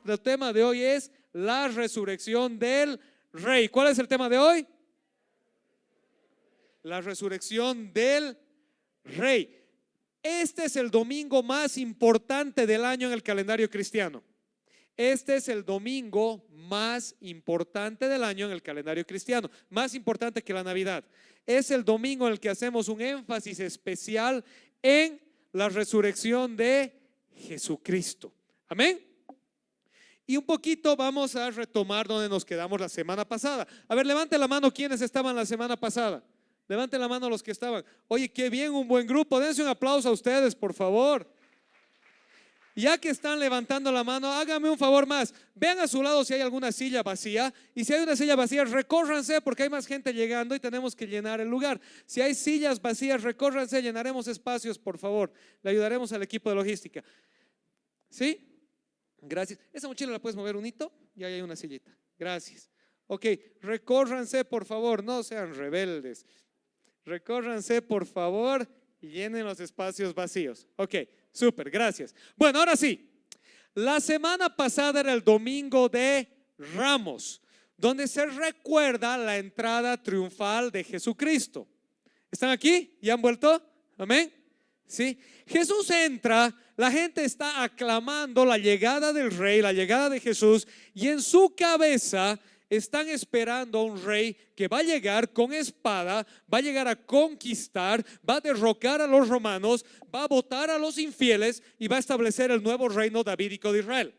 El tema de hoy es la resurrección del Rey. ¿Cuál es el tema de hoy? La resurrección del Rey. Este es el domingo más importante del año en el calendario cristiano. Este es el domingo más importante del año en el calendario cristiano, más importante que la Navidad. Es el domingo en el que hacemos un énfasis especial en la resurrección de Jesucristo. Amén. Y un poquito vamos a retomar donde nos quedamos la semana pasada. A ver, levante la mano quienes estaban la semana pasada. Levante la mano los que estaban. Oye, qué bien, un buen grupo. Dense un aplauso a ustedes, por favor. Ya que están levantando la mano, háganme un favor más. Vean a su lado si hay alguna silla vacía. Y si hay una silla vacía, recórranse porque hay más gente llegando y tenemos que llenar el lugar. Si hay sillas vacías, recórranse, llenaremos espacios, por favor. Le ayudaremos al equipo de logística. ¿Sí? Gracias. ¿Esa mochila la puedes mover un hito? Ya hay una sillita. Gracias. Ok, recórranse, por favor, no sean rebeldes. Recórranse, por favor, y llenen los espacios vacíos. Ok, súper, gracias. Bueno, ahora sí. La semana pasada era el domingo de Ramos, donde se recuerda la entrada triunfal de Jesucristo. ¿Están aquí? ¿Ya han vuelto? Amén. ¿Sí? Jesús entra, la gente está aclamando la llegada del Rey, la llegada de Jesús, y en su cabeza están esperando a un rey que va a llegar con espada, va a llegar a conquistar, va a derrocar a los romanos, va a botar a los infieles y va a establecer el nuevo reino davídico de Israel.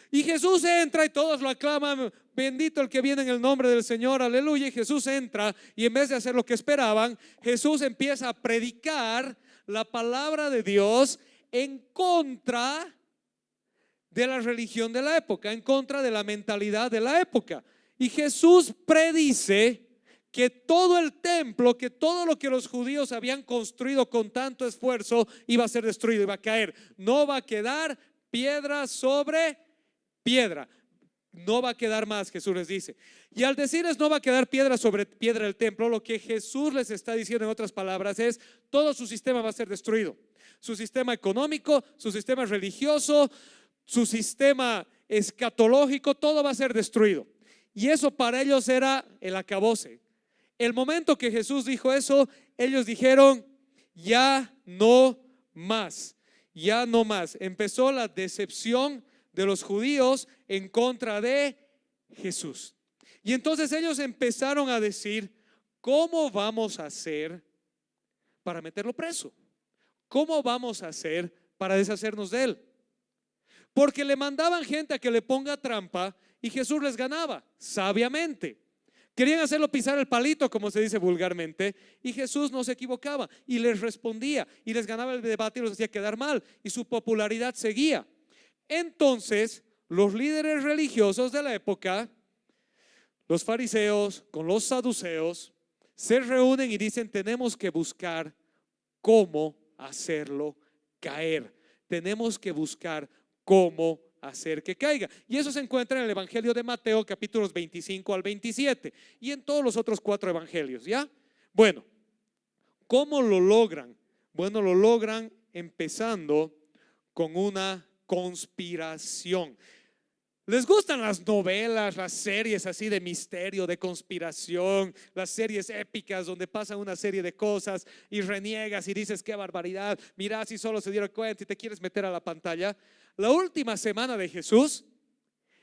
Y Jesús entra y todos lo aclaman, bendito el que viene en el nombre del Señor, aleluya. Y Jesús entra y en vez de hacer lo que esperaban, Jesús empieza a predicar la palabra de Dios en contra de la religión de la época, en contra de la mentalidad de la época. Y Jesús predice que todo el templo, que todo lo que los judíos habían construido con tanto esfuerzo iba a ser destruido, iba a caer. No va a quedar piedra sobre piedra. No va a quedar más, Jesús les dice. Y al decirles no va a quedar piedra sobre piedra el templo, lo que Jesús les está diciendo en otras palabras es todo su sistema va a ser destruido. Su sistema económico, su sistema religioso, su sistema escatológico, todo va a ser destruido. Y eso para ellos era el acabose. El momento que Jesús dijo eso, ellos dijeron ya no más, ya no más. Empezó la decepción de los judíos en contra de Jesús. Y entonces ellos empezaron a decir, ¿cómo vamos a hacer para meterlo preso? ¿Cómo vamos a hacer para deshacernos de él? Porque le mandaban gente a que le ponga trampa y Jesús les ganaba sabiamente. Querían hacerlo pisar el palito, como se dice vulgarmente, y Jesús no se equivocaba y les respondía y les ganaba el debate y los hacía quedar mal y su popularidad seguía. Entonces los líderes religiosos de la época, los fariseos con los saduceos, se reúnen y dicen tenemos que buscar cómo hacerlo caer. Tenemos que buscar cómo hacer que caiga. Y eso se encuentra en el Evangelio de Mateo, capítulos 25 al 27 y en todos los otros 4 evangelios, ¿ya? Bueno, ¿cómo lo logran? Bueno, lo logran empezando con una conspiración. ¿Les gustan las novelas, las series así de misterio, de conspiración, las series épicas donde pasan una serie de cosas y reniegas y dices qué barbaridad, mira si solo se dieron cuenta y te quieres meter a la pantalla? La última semana de Jesús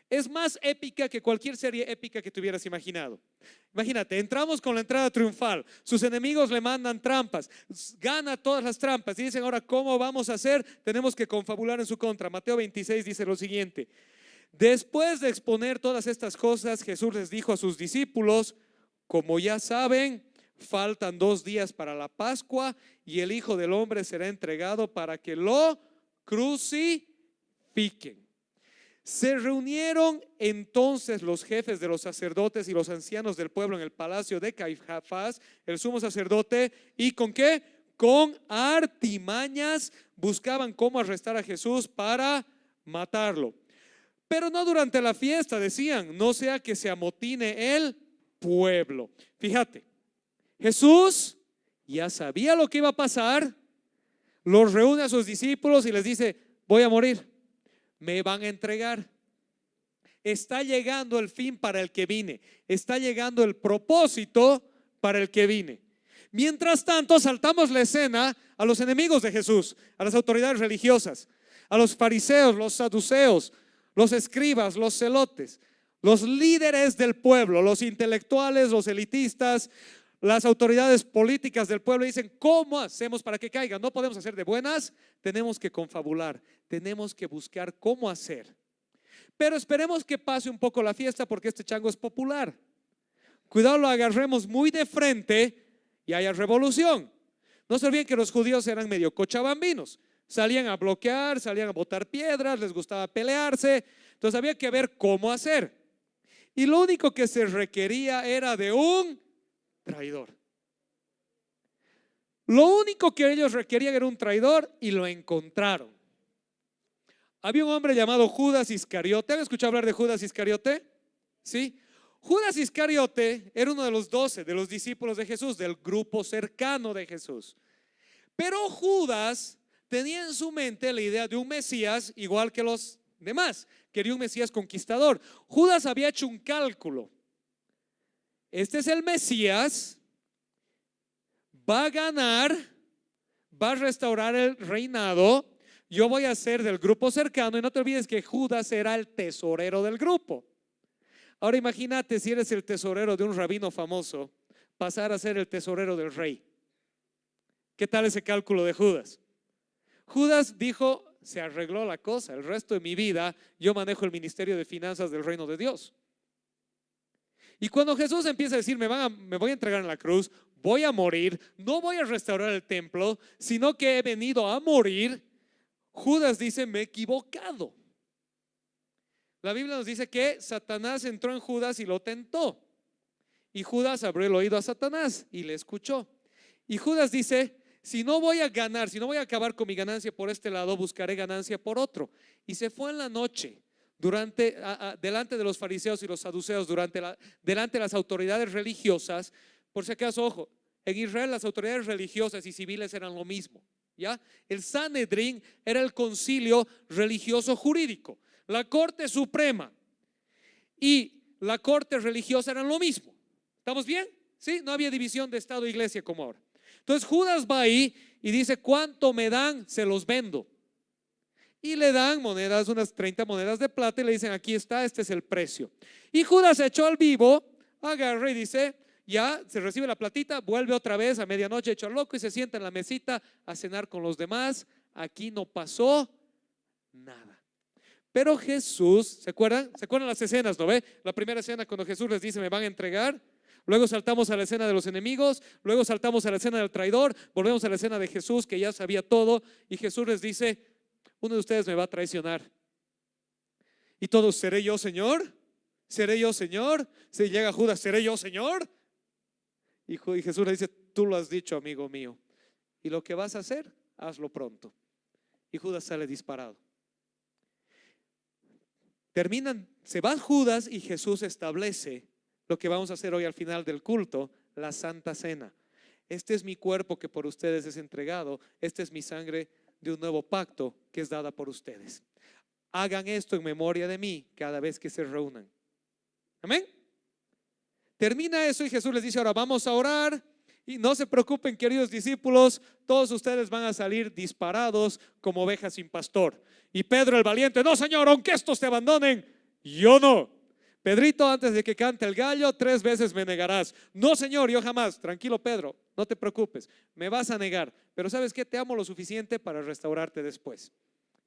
es más épica que cualquier serie épica que te hubieras imaginado. Imagínate, entramos con la entrada triunfal, sus enemigos le mandan trampas, gana todas las trampas y dicen ahora ¿cómo vamos a hacer? Tenemos que confabular en su contra. Mateo 26 dice lo siguiente: después de exponer todas estas cosas, Jesús les dijo a sus discípulos, como ya saben, faltan 2 días para la Pascua y el Hijo del Hombre será entregado para que lo crucifiquen. Se reunieron entonces los jefes de los sacerdotes y los ancianos del pueblo en el palacio de Caifás, el sumo sacerdote, y ¿con qué? Con artimañas buscaban cómo arrestar a Jesús para matarlo. Pero no durante la fiesta, decían, no sea que se amotine el pueblo. Fíjate, Jesús ya sabía lo que iba a pasar, los reúne a sus discípulos y les dice: voy a morir, me van a entregar. Está llegando el fin para el que vine, está llegando el propósito para el que vine. Mientras tanto, saltamos la escena a los enemigos de Jesús, a las autoridades religiosas, a los fariseos, los saduceos, los escribas, los celotes, los líderes del pueblo, los intelectuales, los elitistas, las autoridades políticas del pueblo. Dicen: ¿cómo hacemos para que caigan? No podemos hacer de buenas, tenemos que confabular, tenemos que buscar cómo hacer. Pero esperemos que pase un poco la fiesta, porque este chango es popular. Cuidado, lo agarremos muy de frente y haya revolución. No se olviden que los judíos eran medio cochabambinos. Salían a bloquear, salían a botar piedras, les gustaba pelearse. Entonces había que ver cómo hacer. Y lo único que se requería era de un traidor. Lo único que ellos requerían era un traidor, y lo encontraron. Había un hombre llamado Judas Iscariote. ¿Han escuchado hablar de Judas Iscariote? Sí. Judas Iscariote era uno de los 12, de los discípulos de Jesús, del grupo cercano de Jesús. Pero Judas tenía en su mente la idea de un Mesías igual que los demás. Quería un Mesías conquistador. Judas había hecho un cálculo: este es el Mesías, va a ganar, va a restaurar el reinado, yo voy a ser del grupo cercano. Y no te olvides que Judas era el tesorero del grupo. Ahora imagínate, si eres el tesorero de un rabino famoso, pasar a ser el tesorero del rey. ¿Qué tal ese cálculo de Judas? Judas dijo: se arregló la cosa, el resto de mi vida yo manejo el ministerio de finanzas del reino de Dios. Y cuando Jesús empieza a decir: me voy a entregar en la cruz, voy a morir, no voy a restaurar el templo, sino que he venido a morir, Judas dice: me he equivocado. La Biblia nos dice que Satanás entró en Judas y lo tentó, y Judas abrió el oído a Satanás y le escuchó. Y Judas dice: si no voy a ganar, si no voy a acabar con mi ganancia por este lado, buscaré ganancia por otro. Y se fue en la noche delante de los fariseos y los saduceos, delante de las autoridades religiosas. Por si acaso, ojo, en Israel las autoridades religiosas y civiles eran lo mismo, ¿ya? El Sanedrín era el concilio religioso jurídico. La corte suprema y la corte religiosa eran lo mismo. ¿Estamos bien? ¿Sí? No había división de Estado e iglesia como ahora. Entonces Judas va ahí y dice: ¿cuánto me dan? Se los vendo. Y le dan monedas, unas 30 monedas de plata, y le dicen: aquí está, este es el precio. Y Judas se echó al vivo, agarra y dice: ya se recibe la platita, vuelve otra vez a medianoche hecho al loco y se sienta en la mesita a cenar con los demás. Aquí no pasó nada. Pero Jesús, ¿se acuerdan? ¿Se acuerdan las escenas, no ve? La primera escena cuando Jesús les dice: me van a entregar. Luego saltamos a la escena de los enemigos. Luego saltamos a la escena del traidor. Volvemos a la escena de Jesús, que ya sabía todo. Y Jesús les dice: uno de ustedes me va a traicionar. Y todos: ¿seré yo, Señor? ¿Seré yo, Señor? Si llega Judas: ¿seré yo, Señor? Y Jesús le dice: tú lo has dicho, amigo mío. Y lo que vas a hacer, hazlo pronto. Y Judas sale disparado. Se va Judas y Jesús establece lo que vamos a hacer hoy al final del culto: la Santa Cena. Este es mi cuerpo que por ustedes es entregado. Esta es mi sangre de un nuevo pacto que es dada por ustedes. Hagan esto en memoria de mí cada vez que se reúnan. Amén. Termina eso y Jesús les dice: ahora vamos a orar. Y no se preocupen, queridos discípulos, todos ustedes van a salir disparados como ovejas sin pastor. Y Pedro el valiente: no, Señor, aunque estos te abandonen, yo no. Pedrito, antes de que cante el gallo, 3 veces me negarás. No, Señor, yo jamás. Tranquilo, Pedro, no te preocupes, me vas a negar, pero ¿sabes qué? Te amo lo suficiente para restaurarte después.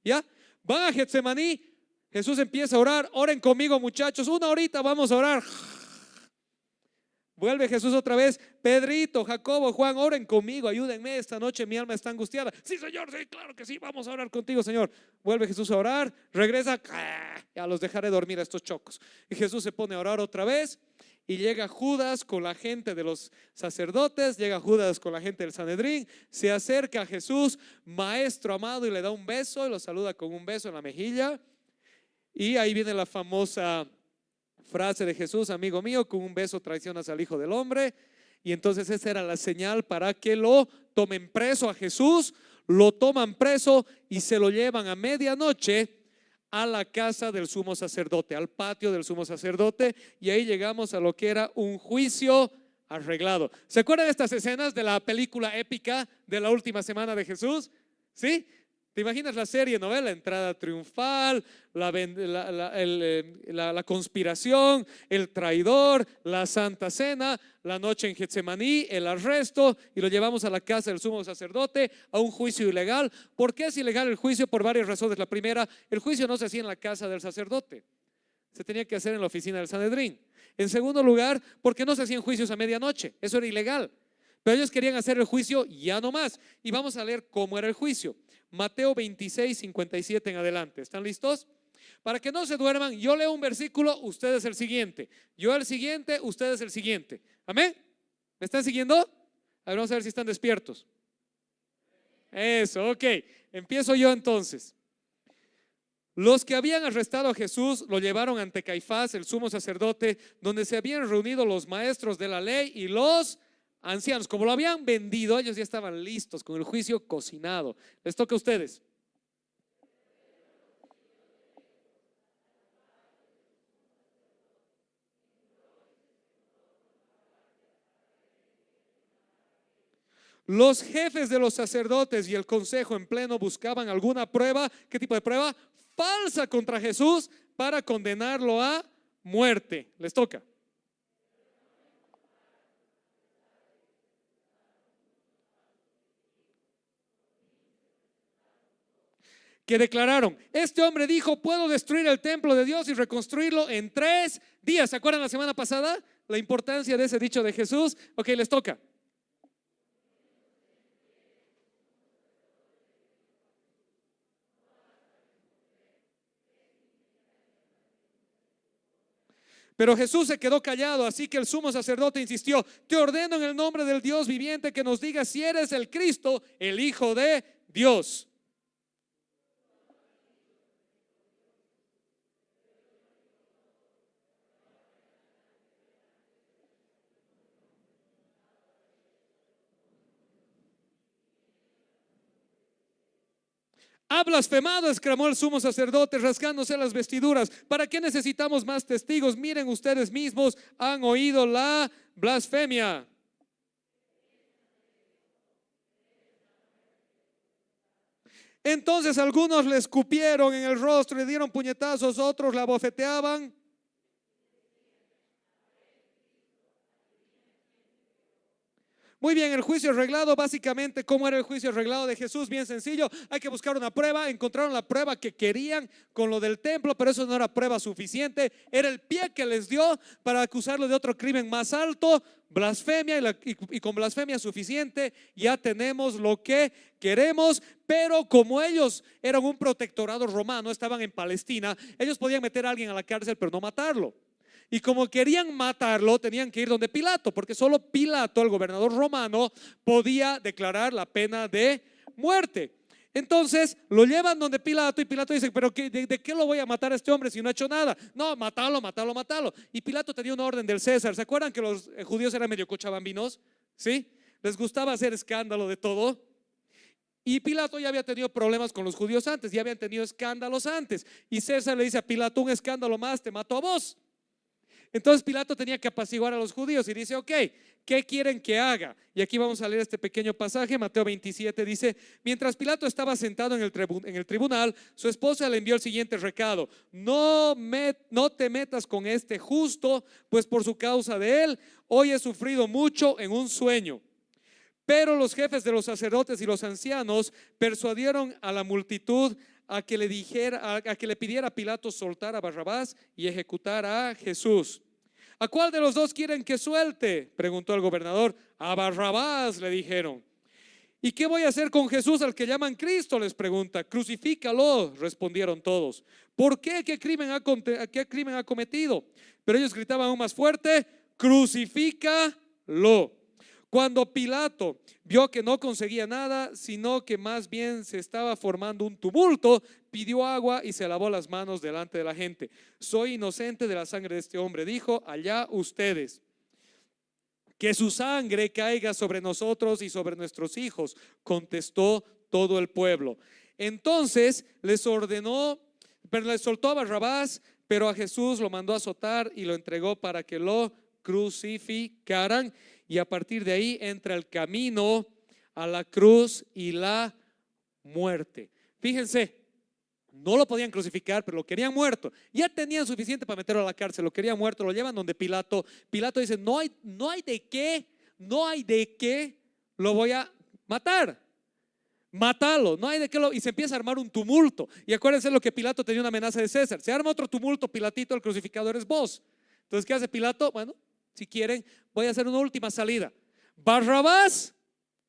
¿Ya? Van a Getsemaní. Jesús empieza a orar. Oren conmigo, muchachos, 1 horita vamos a orar. Vuelve Jesús otra vez: Pedrito, Jacobo, Juan, oren conmigo, ayúdenme, esta noche mi alma está angustiada. Sí, Señor, sí, claro que sí, vamos a orar contigo, Señor. Vuelve Jesús a orar, regresa: ya los dejaré dormir a estos chocos. Y Jesús se pone a orar otra vez. Y llega Judas con la gente de los sacerdotes, llega Judas con la gente del Sanedrín, se acerca a Jesús: maestro amado, y le da un beso, y lo saluda con un beso en la mejilla. Y ahí viene la famosa frase de Jesús: amigo mío, con un beso traicionas al Hijo del Hombre. Y entonces esa era la señal para que lo tomen preso a Jesús, Lo toman preso y se lo llevan a medianoche a la casa del sumo sacerdote, al patio del sumo sacerdote, y ahí llegamos a lo que era un juicio arreglado. ¿Se acuerdan de estas escenas de la película épica de la última semana de Jesús? ¿Sí? ¿Te imaginas la serie, novela? Entrada triunfal, la conspiración, el traidor, la santa cena, la noche en Getsemaní, el arresto, y lo llevamos a la casa del sumo sacerdote a un juicio ilegal. ¿Por qué es ilegal el juicio? Por varias razones. La primera, el juicio no se hacía en la casa del sacerdote, se tenía que hacer en la oficina del Sanedrín. En segundo lugar, porque no se hacían juicios a medianoche, eso era ilegal. Pero ellos querían hacer el juicio ya no más. Y vamos a leer cómo era el juicio. Mateo 26, 57 en adelante. ¿Están listos? Para que no se duerman, yo leo un versículo, ustedes el siguiente. Yo el siguiente, ustedes el siguiente. ¿Amén? ¿Me están siguiendo? A ver, vamos a ver si están despiertos. Eso, ok. Empiezo yo entonces. Los que habían arrestado a Jesús lo llevaron ante Caifás, el sumo sacerdote, donde se habían reunido los maestros de la ley y los ancianos. Como lo habían vendido, ellos ya estaban listos con el juicio cocinado. Les toca a ustedes. Los jefes de los sacerdotes y el consejo en pleno buscaban alguna prueba. ¿Qué tipo de prueba? Falsa contra Jesús para condenarlo a muerte. Les toca. Que declararon: este hombre dijo, puedo destruir el templo de Dios y reconstruirlo en 3 días. ¿Se acuerdan la semana pasada la importancia de ese dicho de Jesús? Ok, les toca. Pero Jesús se quedó callado, así que el sumo sacerdote insistió: te ordeno en el nombre del Dios viviente que nos digas si eres el Cristo, el Hijo de Dios. Ha blasfemado, exclamó el sumo sacerdote, rasgándose las vestiduras. ¿Para qué necesitamos más testigos? Miren ustedes mismos, han oído la blasfemia. Entonces algunos le escupieron en el rostro, le dieron puñetazos, otros la bofeteaban. Muy bien, el juicio arreglado, básicamente, ¿cómo era el juicio arreglado de Jesús? Bien sencillo, hay que buscar una prueba. Encontraron la prueba que querían con lo del templo, pero eso no era prueba suficiente. Era el pie que les dio para acusarlo de otro crimen más alto, blasfemia, y con blasfemia suficiente ya tenemos lo que queremos. Pero como ellos eran un protectorado romano, estaban en Palestina, ellos podían meter a alguien a la cárcel pero no matarlo. Y como querían matarlo, tenían que ir donde Pilato, porque solo Pilato, el gobernador romano, podía declarar la pena de muerte. Entonces lo llevan donde Pilato, y Pilato dice: pero ¿de qué lo voy a matar a este hombre si no ha hecho nada? No, matalo, matalo, matalo. Y Pilato tenía una orden del César. ¿Se acuerdan que los judíos eran medio cochabambinos? ¿Sí? Les gustaba hacer escándalo de todo. Y Pilato ya había tenido problemas con los judíos antes, ya habían tenido escándalos antes. Y César le dice a Pilato: un escándalo más, te mato a vos. Entonces Pilato tenía que apaciguar a los judíos y dice: ok, ¿qué quieren que haga? Y aquí vamos a leer este pequeño pasaje. Mateo 27 dice: mientras Pilato estaba sentado en el tribunal, su esposa le envió el siguiente recado: no te metas con este justo, pues por su causa de él hoy he sufrido mucho en un sueño. Pero los jefes de los sacerdotes y los ancianos persuadieron a la multitud a que le pidiera a Pilato soltar a Barrabás y ejecutar a Jesús. ¿A cuál de los dos quieren que suelte?, preguntó el gobernador. A Barrabás, le dijeron. ¿Y qué voy a hacer con Jesús, al que llaman Cristo?, les pregunta. Crucifícalo, respondieron todos. ¿Por qué? ¿Qué crimen ha cometido? Pero ellos gritaban aún más fuerte: crucifícalo. Cuando Pilato vio que no conseguía nada, sino que más bien se estaba formando un tumulto, pidió agua y se lavó las manos delante de la gente. Soy inocente de la sangre de este hombre, dijo. Allá ustedes. Que su sangre caiga sobre nosotros y sobre nuestros hijos, contestó todo el pueblo. Entonces les ordenó, pero les soltó a Barrabás, pero a Jesús lo mandó a azotar y lo entregó para que lo crucificaran. Y a partir de ahí entra el camino a la cruz y la muerte. Fíjense, no lo podían crucificar, pero lo querían muerto. Ya tenían suficiente para meterlo a la cárcel, lo querían muerto, lo llevan donde Pilato. Pilato dice, no hay de qué lo voy a matar. Mátalo, no hay de qué y se empieza a armar un tumulto. Y acuérdense lo que Pilato tenía una amenaza de César. Se arma otro tumulto, Pilatito, el crucificado eres vos. Entonces, ¿qué hace Pilato? Bueno, si quieren, voy a hacer una última salida. ¿Barrabás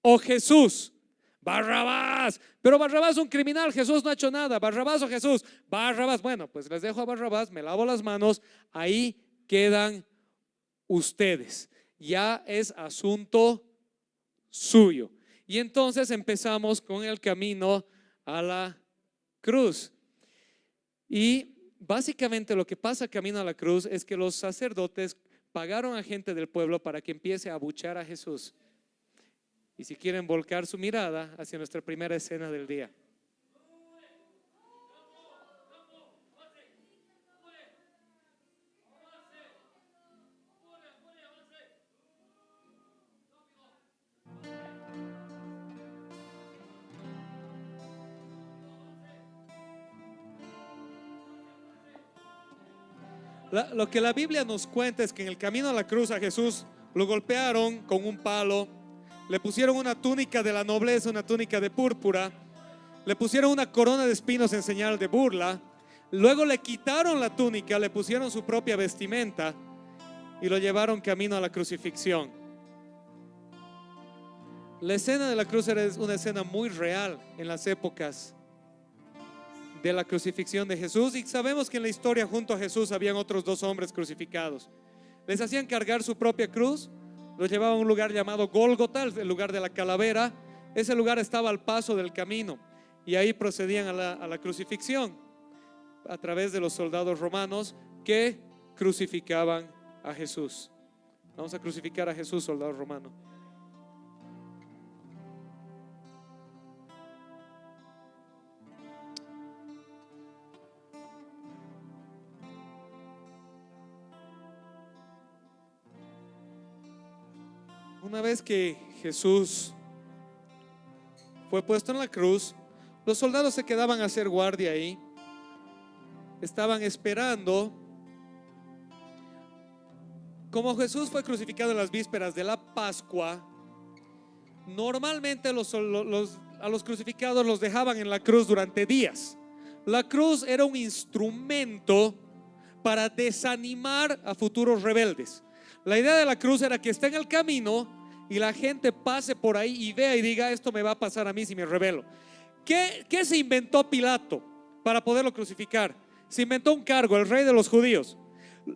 o Jesús? Barrabás. Pero Barrabás es un criminal, Jesús no ha hecho nada. ¿Barrabás o Jesús? Barrabás. Bueno, pues les dejo a Barrabás, me lavo las manos, ahí quedan ustedes. Ya es asunto suyo. Y entonces empezamos con el camino a la cruz. Y básicamente lo que pasa camino a la cruz es que los sacerdotes pagaron a gente del pueblo para que empiece a abuchear a Jesús. Y si quieren volcar su mirada hacia nuestra primera escena del día. Lo que la Biblia nos cuenta es que en el camino a la cruz a Jesús lo golpearon con un palo, le pusieron una túnica de la nobleza, una túnica de púrpura, le pusieron una corona de espinos en señal de burla, luego le quitaron la túnica, le pusieron su propia vestimenta y lo llevaron camino a la crucifixión. La escena de la cruz era una escena muy real en las épocas de la crucifixión de Jesús, y sabemos que en la historia junto a Jesús habían otros dos hombres crucificados. Les hacían cargar su propia cruz, los llevaban a un lugar llamado Gólgota, el lugar de la calavera. Ese lugar estaba al paso del camino y ahí procedían a la crucifixión a través de los soldados romanos que crucificaban a Jesús. Vamos a crucificar a Jesús, soldado romano. Una vez que Jesús fue puesto en la cruz, los soldados se quedaban a hacer guardia ahí. Estaban esperando. Como Jesús fue crucificado en las vísperas de la Pascua, normalmente a los crucificados los dejaban en la cruz durante días. La cruz era un instrumento para desanimar a futuros rebeldes. La idea de la cruz era que esté en el camino y la gente pase por ahí y vea y diga, esto me va a pasar a mí si me rebelo. ¿Qué se inventó Pilato para poderlo crucificar? Se inventó un cargo, el rey de los judíos.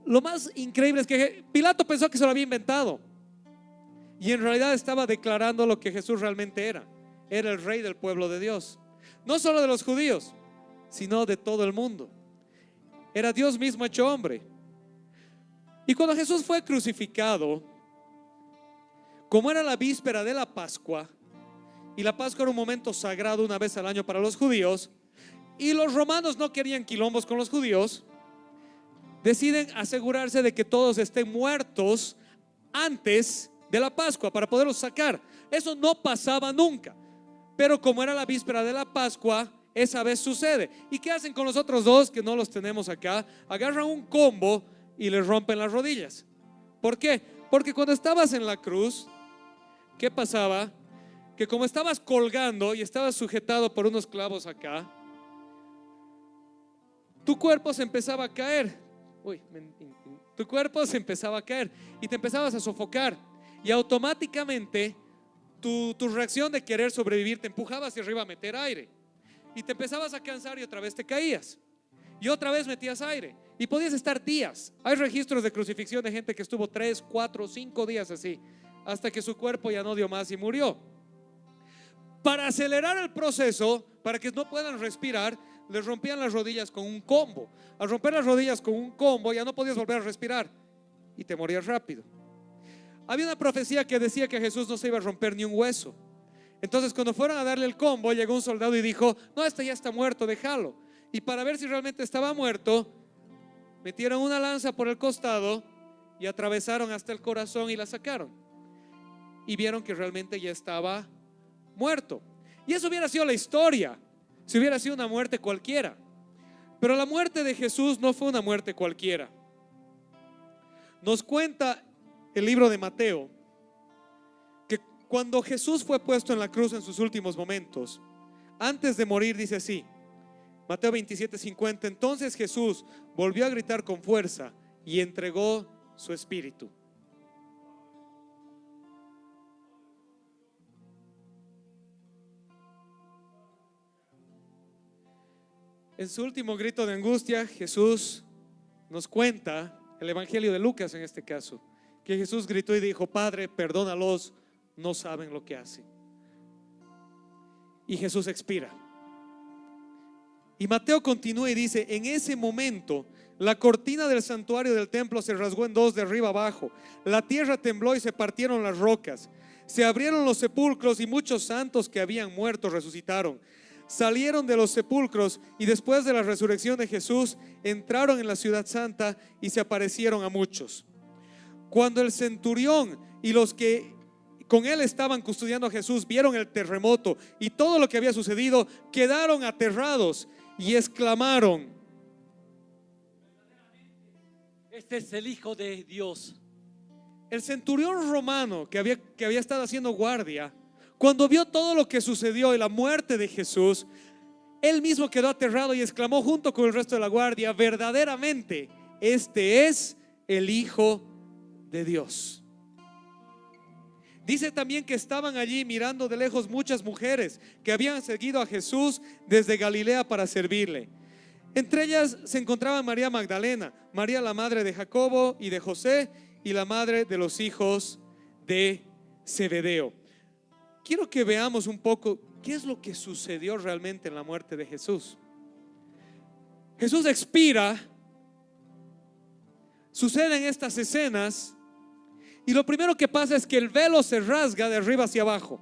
Lo más increíble es que Pilato pensó que se lo había inventado y en realidad estaba declarando lo que Jesús realmente era. Era el rey del pueblo de Dios, no solo de los judíos, sino de todo el mundo. Era Dios mismo hecho hombre. Y cuando Jesús fue crucificado, como era la víspera de la Pascua, y la Pascua era un momento sagrado una vez al año para los judíos, y los romanos no querían quilombos con los judíos, deciden asegurarse de que todos estén muertos antes de la Pascua para poderlos sacar. Eso no pasaba nunca, pero como era la víspera de la Pascua, esa vez sucede. ¿Y qué hacen con los otros dos que no los tenemos acá? Agarran un combo y les rompen las rodillas. ¿Por qué? Porque cuando estabas en la cruz, ¿qué pasaba? Que como estabas colgando y estabas sujetado por unos clavos acá, tu cuerpo se empezaba a caer. Tu cuerpo se empezaba a caer y te empezabas a sofocar, y automáticamente tu reacción de querer sobrevivir te empujaba hacia arriba a meter aire, y te empezabas a cansar y otra vez te caías y otra vez metías aire y podías estar días. Hay registros de crucifixión de gente que estuvo 3, 4, 5 días así, hasta que su cuerpo ya no dio más y murió. Para acelerar el proceso, para que no puedan respirar, les rompían las rodillas con un combo. Al romper las rodillas con un combo ya no podías volver a respirar y te morías rápido. Había una profecía que decía que Jesús no se iba a romper ni un hueso. Entonces cuando fueron a darle el combo, llegó un soldado y dijo: no, este ya está muerto, déjalo. Y para ver si realmente estaba muerto, metieron una lanza por el costado y atravesaron hasta el corazón y la sacaron. Y vieron que realmente ya estaba muerto. Y eso hubiera sido la historia si hubiera sido una muerte cualquiera. Pero la muerte de Jesús no fue una muerte cualquiera. Nos cuenta el libro de Mateo que cuando Jesús fue puesto en la cruz en sus últimos momentos, antes de morir, dice así, Mateo 27:50: entonces Jesús volvió a gritar con fuerza y entregó su espíritu. En su último grito de angustia, Jesús nos cuenta, el Evangelio de Lucas en este caso, que Jesús gritó y dijo: Padre, perdónalos, no saben lo que hacen. Y Jesús expira. Y Mateo continúa y dice: en ese momento la cortina del santuario del templo se rasgó en dos de arriba abajo, la tierra tembló y se partieron las rocas, se abrieron los sepulcros y muchos santos que habían muerto resucitaron. Salieron de los sepulcros y después de la resurrección de Jesús entraron en la ciudad santa y se aparecieron a muchos. Cuando el centurión y los que con él estaban custodiando a Jesús vieron el terremoto y todo lo que había sucedido, quedaron aterrados y exclamaron: este es el Hijo de Dios. El centurión romano que había estado haciendo guardia, cuando vio todo lo que sucedió y la muerte de Jesús, él mismo quedó aterrado y exclamó junto con el resto de la guardia: verdaderamente, este es el Hijo de Dios. Dice también que estaban allí mirando de lejos muchas mujeres que habían seguido a Jesús desde Galilea para servirle. Entre ellas se encontraba María Magdalena, María la madre de Jacobo y de José, y la madre de los hijos de Zebedeo. Quiero que veamos un poco qué es lo que sucedió realmente en la muerte de Jesús. Jesús expira, suceden estas escenas y lo primero que pasa es que el velo se rasga de arriba hacia abajo.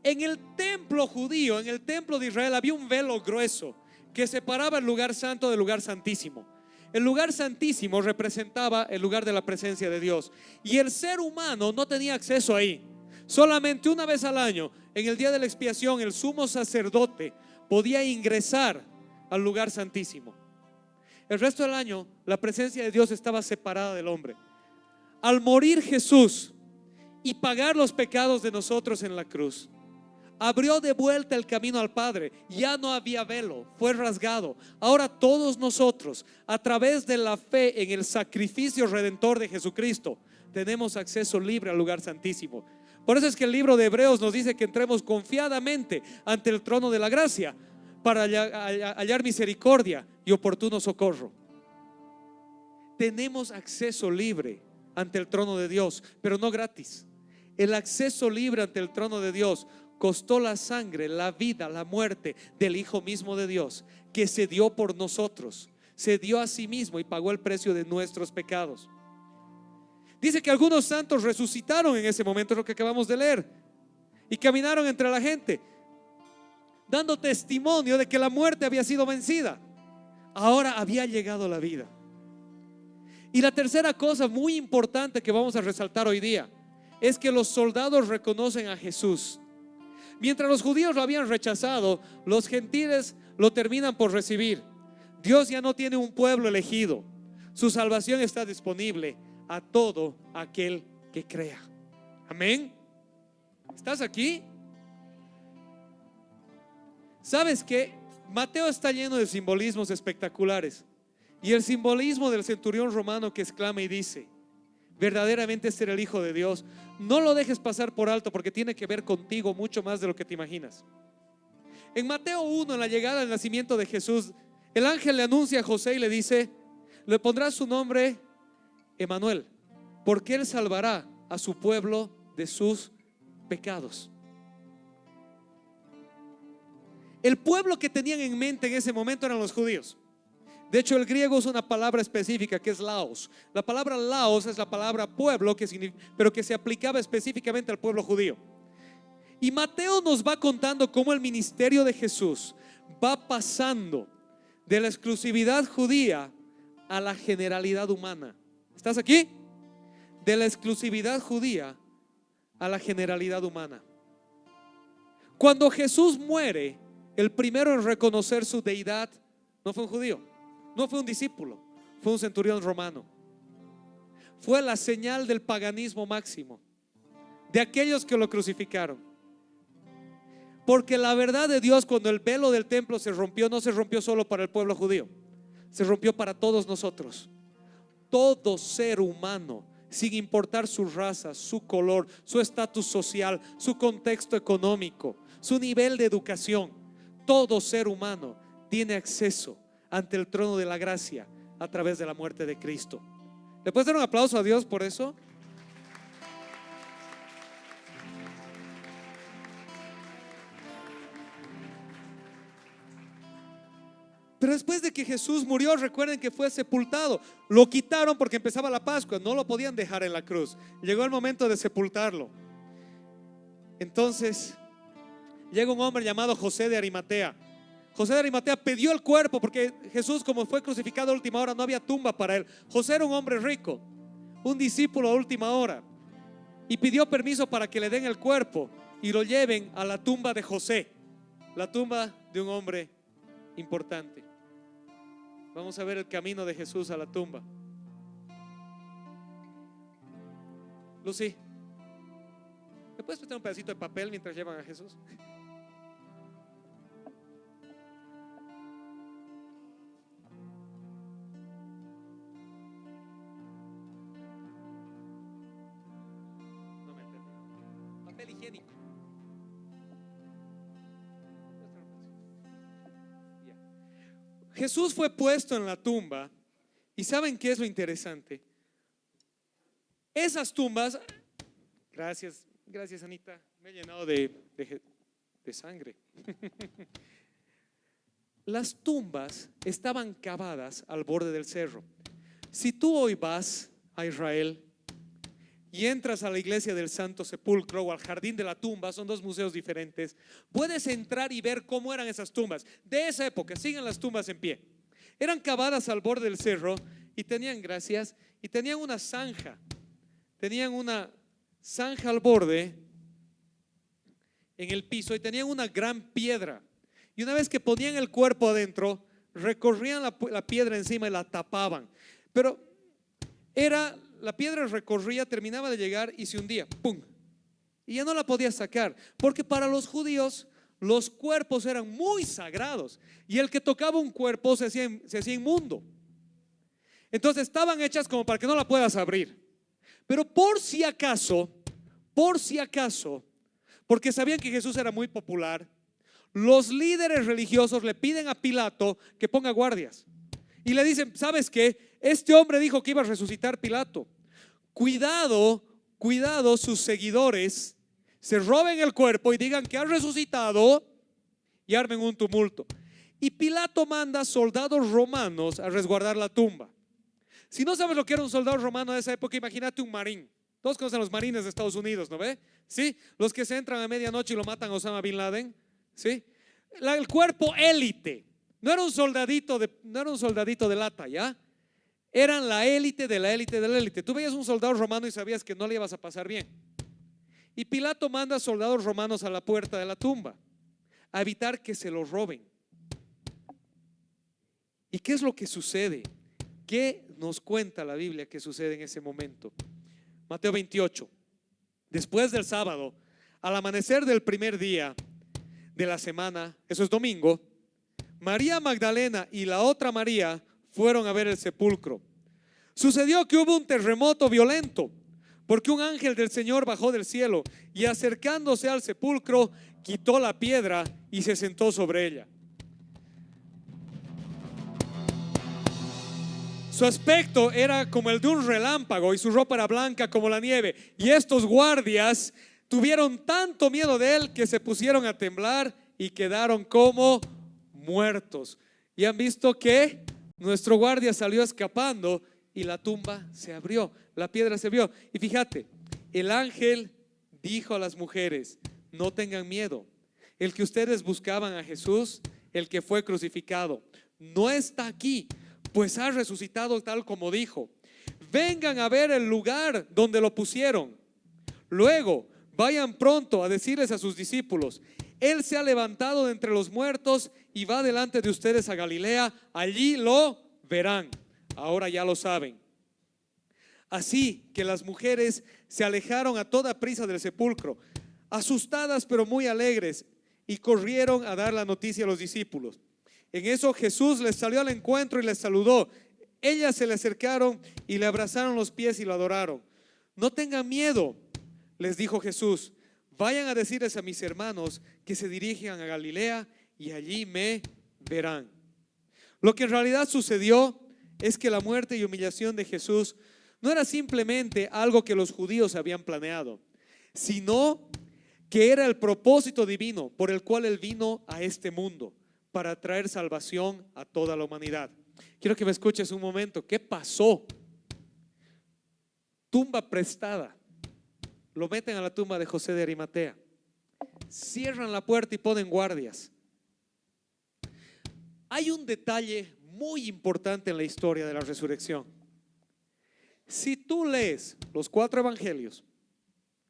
En el templo judío, en el templo de Israel, había un velo grueso que separaba el lugar santo del lugar santísimo. El lugar santísimo representaba el lugar de la presencia de Dios y el ser humano no tenía acceso ahí. Solamente una vez al año, en el día de la expiación, el sumo sacerdote podía ingresar al lugar santísimo. El resto del año, la presencia de Dios estaba separada del hombre. Al morir Jesús y pagar los pecados de nosotros en la cruz, abrió de vuelta el camino al Padre. Ya no había velo, fue rasgado. Ahora todos nosotros, a través de la fe en el sacrificio redentor de Jesucristo, tenemos acceso libre al lugar santísimo. Por eso es que el libro de Hebreos nos dice que entremos confiadamente ante el trono de la gracia para hallar misericordia y oportuno socorro. Tenemos acceso libre ante el trono de Dios, pero no gratis. El acceso libre ante el trono de Dios costó la sangre, la vida, la muerte del Hijo mismo de Dios, que se dio por nosotros, se dio a sí mismo y pagó el precio de nuestros pecados. Dice que algunos santos resucitaron en ese momento, es lo que acabamos de leer, y caminaron entre la gente dando testimonio de que la muerte había sido vencida. Ahora había llegado la vida. Y la tercera cosa muy importante que vamos a resaltar hoy día es que los soldados reconocen a Jesús. Mientras los judíos lo habían rechazado, los gentiles lo terminan por recibir. Dios ya no tiene un pueblo elegido. Su salvación está disponible a todo aquel que crea. Amén. ¿Estás aquí? ¿Sabes qué? Mateo está lleno de simbolismos espectaculares. Y el simbolismo del centurión romano que exclama y dice: verdaderamente ser el Hijo de Dios, no lo dejes pasar por alto, porque tiene que ver contigo mucho más de lo que te imaginas. En Mateo 1, en la llegada del nacimiento de Jesús, el ángel le anuncia a José y le dice: le pondrá su nombre Emmanuel, porque él salvará a su pueblo de sus pecados. El pueblo que tenían en mente en ese momento eran los judíos. De hecho, el griego usa una palabra específica que es laos. La palabra laos es la palabra pueblo, pero que se aplicaba específicamente al pueblo judío. Y Mateo nos va contando cómo el ministerio de Jesús va pasando de la exclusividad judía a la generalidad humana. ¿Estás aquí? De la exclusividad judía a la generalidad humana. Cuando Jesús muere, el primero en reconocer su deidad no fue un judío, no fue un discípulo, fue un centurión romano. Fue la señal del paganismo máximo, de aquellos que lo crucificaron. Porque la verdad de Dios, cuando el velo del templo se rompió, no se rompió solo para el pueblo judío, se rompió para todos nosotros. Todo ser humano, sin importar su raza, su color, su estatus social, su contexto económico, su nivel de educación, todo ser humano tiene acceso ante el trono de la gracia a través de la muerte de Cristo. ¿Le puedes dar un aplauso a Dios por eso? Pero después de que Jesús murió, recuerden que fue sepultado. Lo quitaron porque empezaba la Pascua, no lo podían dejar en la cruz. Llegó el momento de sepultarlo. Entonces llega un hombre llamado José de Arimatea. José de Arimatea pidió el cuerpo porque Jesús, como fue crucificado a última hora, no había tumba para él. José era un hombre rico, un discípulo a última hora, y pidió permiso para que le den el cuerpo y lo lleven a la tumba de José, la tumba de un hombre importante. Vamos a ver el camino de Jesús a la tumba. Lucy, ¿me puedes prestar un pedacito de papel mientras llevan a Jesús? No me entendí. Papel higiénico. Jesús fue puesto en la tumba. ¿Y saben qué es lo interesante? Esas tumbas, gracias Anita, me he llenado de sangre. Las tumbas estaban cavadas al borde del cerro. Si tú hoy vas a Israel y entras a la iglesia del Santo Sepulcro o al jardín de la tumba, son dos museos diferentes, puedes entrar y ver cómo eran esas tumbas de esa época. Siguen las tumbas en pie. Eran cavadas al borde del cerro y tenían, una zanja. Tenían una zanja al borde en el piso y tenían una gran piedra. Y una vez que ponían el cuerpo adentro, recorrían la piedra encima y la tapaban. Pero la piedra recorría, terminaba de llegar y se hundía, ¡pum! Y ya no la podía sacar, porque para los judíos los cuerpos eran muy sagrados y el que tocaba un cuerpo se hacía inmundo. Entonces estaban hechas como para que no la puedas abrir. Pero por si acaso, porque sabían que Jesús era muy popular, los líderes religiosos le piden a Pilato que ponga guardias y le dicen: ¿sabes qué? Este hombre dijo que iba a resucitar, Pilato. Cuidado, sus seguidores se roben el cuerpo y digan que ha resucitado y armen un tumulto. Y Pilato manda soldados romanos a resguardar la tumba. Si no sabes lo que era un soldado romano de esa época, imagínate un marín. Todos conocen los marines de Estados Unidos, ¿no ve? ¿Sí? Los que se entran a medianoche y lo matan a Osama Bin Laden. ¿Sí? El cuerpo élite. No era un soldadito de lata, ¿ya? Eran la élite de la élite de la élite. Tú veías un soldado romano y sabías que no le ibas a pasar bien. Y Pilato manda soldados romanos a la puerta de la tumba a evitar que se lo roben. ¿Y qué es lo que sucede? ¿Qué nos cuenta la Biblia que sucede en ese momento? Mateo 28. Después del sábado, al amanecer del primer día de la semana, eso es domingo, María Magdalena y la otra María fueron a ver el sepulcro. Sucedió que hubo un terremoto violento, porque un ángel del Señor bajó del cielo y, acercándose al sepulcro, quitó la piedra y se sentó sobre ella. Su aspecto era como el de un relámpago y su ropa era blanca como la nieve. Y estos guardias tuvieron tanto miedo de él que se pusieron a temblar y quedaron como muertos. Y han visto que nuestro guardia salió escapando y la tumba se abrió, la piedra se abrió. Y fíjate, el ángel dijo a las mujeres: no tengan miedo. El que ustedes buscaban a Jesús, el que fue crucificado, no está aquí, pues ha resucitado tal como dijo. Vengan a ver el lugar donde lo pusieron. Luego vayan pronto a decirles a sus discípulos: Él se ha levantado de entre los muertos y va delante de ustedes a Galilea, allí lo verán. Ahora ya lo saben. Así que las mujeres se alejaron a toda prisa del sepulcro, asustadas pero muy alegres, y corrieron a dar la noticia a los discípulos. En eso Jesús les salió al encuentro y les saludó. Ellas se le acercaron y le abrazaron los pies y lo adoraron. No tengan miedo, les dijo Jesús. Vayan a decirles a mis hermanos que se dirijan a Galilea y allí me verán. Lo que en realidad sucedió es que la muerte y humillación de Jesús no era simplemente algo que los judíos habían planeado, sino que era el propósito divino por el cual Él vino a este mundo, para traer salvación a toda la humanidad. Quiero que me escuches un momento. ¿Qué pasó? Tumba prestada. Lo meten a la tumba de José de Arimatea. Cierran la puerta y ponen guardias. Hay un detalle muy importante en la historia de la resurrección. Si tú lees los 4 evangelios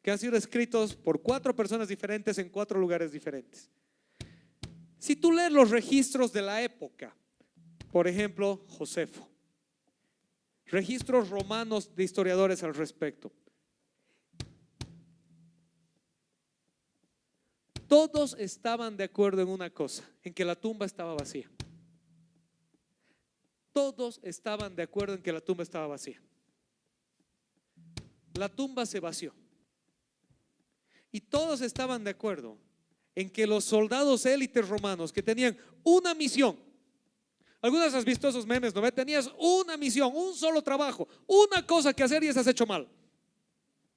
que han sido escritos por 4 personas diferentes en 4 lugares diferentes, si tú lees los registros de la época, por ejemplo, Josefo, registros romanos de historiadores al respecto, todos estaban de acuerdo en una cosa, en que la tumba estaba vacía. Todos estaban de acuerdo en que la tumba estaba vacía. La tumba se vació. Y todos estaban de acuerdo en que los soldados élites romanos que tenían una misión. Algunas has visto esos memes, ¿no? Tenías una misión, un solo trabajo, una cosa que hacer y esa has hecho mal.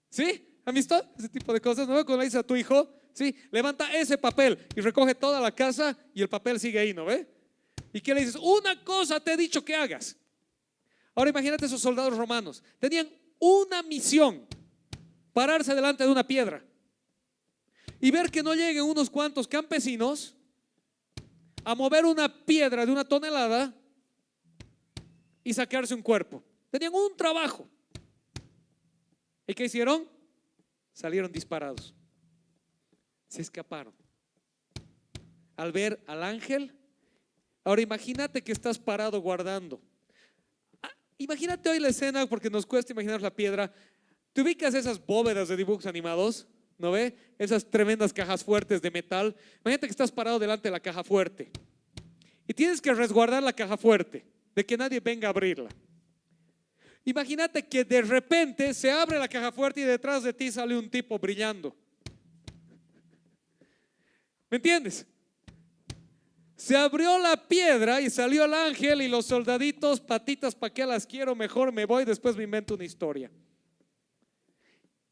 ¿Sí? ¿Han visto ese tipo de cosas? ¿No? Cuando le dices a tu hijo, ¿sí? Levanta ese papel y recoge toda la casa y el papel sigue ahí, ¿no ve? ¿Y qué le dices? Una cosa te he dicho que hagas. Ahora imagínate esos soldados romanos. Tenían una misión: pararse delante de una piedra y ver que no lleguen unos cuantos campesinos a mover una piedra de 1 tonelada y sacarse un cuerpo. Tenían un trabajo. ¿Y qué hicieron? Salieron disparados. Se escaparon. Al ver al ángel. Ahora imagínate que estás parado guardando. Imagínate hoy la escena, porque nos cuesta imaginar la piedra. ¿Te ubicas esas bóvedas de dibujos animados? ¿No ve? Esas tremendas cajas fuertes de metal. Imagínate que estás parado delante de la caja fuerte y tienes que resguardar la caja fuerte de que nadie venga a abrirla. Imagínate que de repente se abre la caja fuerte y detrás de ti sale un tipo brillando. ¿Me entiendes? Se abrió la piedra y salió el ángel y los soldaditos, patitas, ¿para qué las quiero? Mejor me voy, después me invento una historia.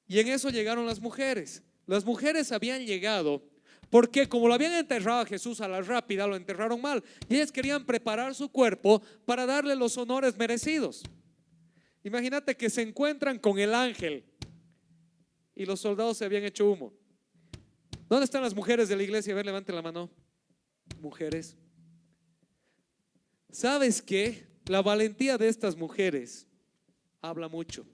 Y en eso llegaron las mujeres. Las mujeres habían llegado porque como lo habían enterrado a Jesús a la rápida, lo enterraron mal. Y ellas querían preparar su cuerpo para darle los honores merecidos. Imagínate que se encuentran con el ángel y los soldados se habían hecho humo. ¿Dónde están las mujeres de la iglesia? A ver, levanten la mano. Mujeres. ¿Sabes qué? La valentía de estas mujeres habla mucho.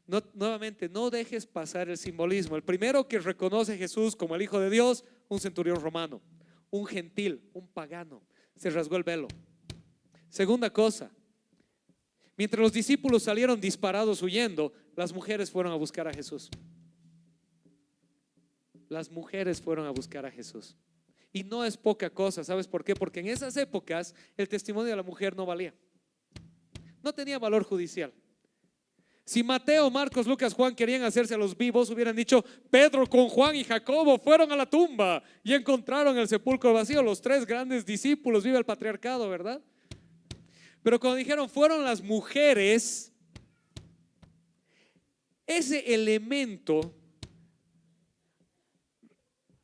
No, nuevamente, no dejes pasar el simbolismo. El primero que reconoce a Jesús como el Hijo de Dios, un centurión romano, un gentil, un pagano, se rasgó el velo. Segunda cosa, mientras los discípulos salieron disparados huyendo, las mujeres fueron a buscar a Jesús. Las mujeres fueron a buscar a Jesús. Y no es poca cosa, ¿sabes por qué? Porque en esas épocas el testimonio de la mujer no valía. No tenía valor judicial. Si Mateo, Marcos, Lucas, Juan querían hacerse a los vivos, hubieran dicho: Pedro con Juan y Jacobo fueron a la tumba y encontraron el sepulcro vacío. Los 3 grandes discípulos, viva el patriarcado, ¿verdad? Pero cuando dijeron fueron las mujeres, ese elemento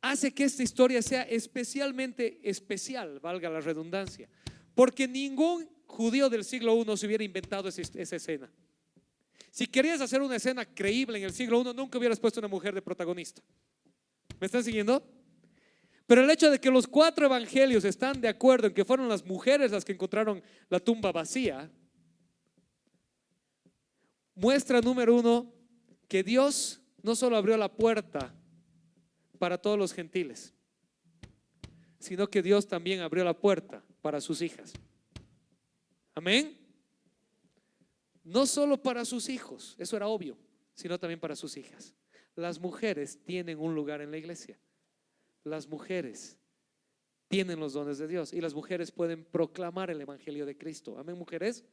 hace que esta historia sea especialmente especial, valga la redundancia, porque ningún judío del siglo I se hubiera inventado esa escena. Si querías hacer una escena creíble en el siglo I, nunca hubieras puesto una mujer de protagonista. ¿Me están siguiendo? Pero el hecho de que los 4 evangelios están de acuerdo en que fueron las mujeres las que encontraron la tumba vacía, muestra, número 1, que Dios no solo abrió la puerta para todos los gentiles, sino que Dios también abrió la puerta para sus hijas. Amén. No solo para sus hijos, eso era obvio, sino también para sus hijas. Las mujeres tienen un lugar en la iglesia. Las mujeres tienen los dones de Dios y las mujeres pueden proclamar el evangelio de Cristo. Amén, mujeres.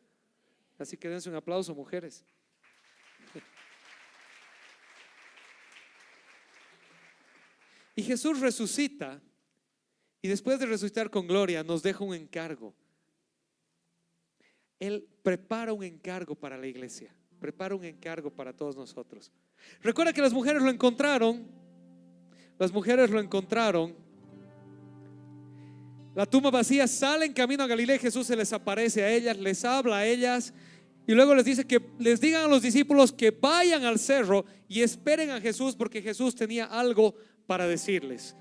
Así que dense un aplauso, mujeres. Y Jesús resucita, y después de resucitar con gloria nos deja un encargo. Él prepara un encargo para la iglesia, prepara un encargo para todos nosotros. Recuerda que las mujeres lo encontraron. La tumba vacía, salen camino a Galilea. Jesús se les aparece a ellas, les habla a ellas y luego les dice que les digan a los discípulos que vayan al cerro y esperen a Jesús, porque Jesús tenía algo para decirles.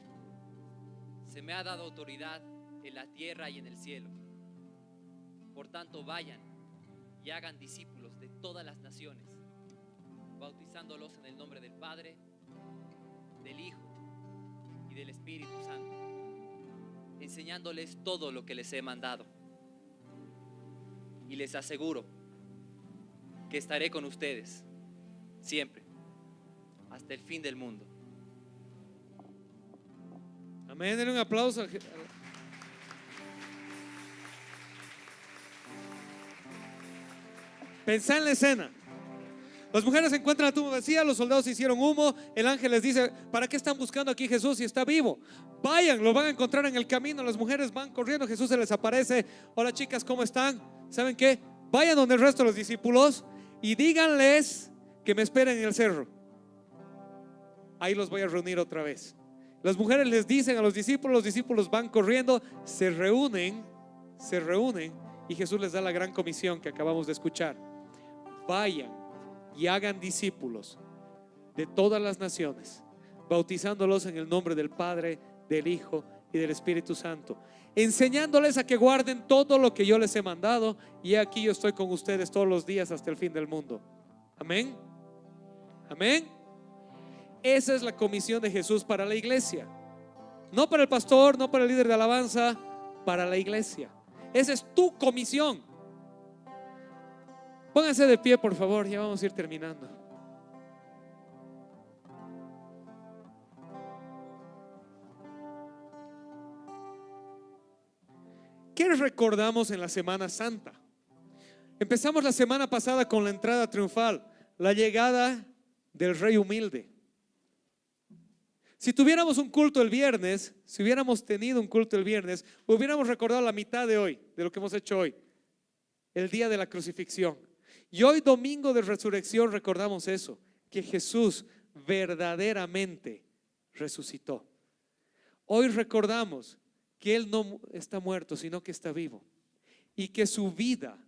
Se me ha dado autoridad en la tierra y en el cielo. Por tanto, vayan y hagan discípulos de todas las naciones, bautizándolos en el nombre del Padre, del Hijo y del Espíritu Santo, enseñándoles todo lo que les he mandado. Y les aseguro que estaré con ustedes siempre, hasta el fin del mundo. Amén, denle un aplauso. Pensá en la escena. Las mujeres encuentran la tumba vacía, los soldados hicieron humo, el ángel les dice: ¿para qué están buscando aquí a Jesús si está vivo? Vayan, lo van a encontrar en el camino. Las mujeres van corriendo, Jesús se les aparece: hola chicas, ¿cómo están? ¿Saben qué? Vayan donde el resto de los discípulos y díganles que me esperen en el cerro. Ahí los voy a reunir otra vez. Las mujeres les dicen a los discípulos van corriendo, se reúnen y Jesús les da la gran comisión que acabamos de escuchar: vayan y hagan discípulos de todas las naciones, bautizándolos en el nombre del Padre, del Hijo y del Espíritu Santo, enseñándoles a que guarden todo lo que yo les he mandado, y aquí yo estoy con ustedes todos los días hasta el fin del mundo. Amén. Amén. Esa es la comisión de Jesús para la iglesia. No para el pastor, no para el líder de alabanza, para la iglesia. Esa es tu comisión. Pónganse de pie, por favor, ya vamos a ir terminando. ¿Qué recordamos en la Semana Santa? Empezamos la semana pasada con la entrada triunfal, la llegada del Rey humilde. Si tuviéramos un culto el viernes, si hubiéramos tenido un culto el viernes, hubiéramos recordado la mitad de hoy, de lo que hemos hecho hoy, el día de la crucifixión. Y hoy, domingo de resurrección, recordamos eso, que Jesús verdaderamente resucitó. Hoy recordamos que Él no está muerto, sino que está vivo, y que su vida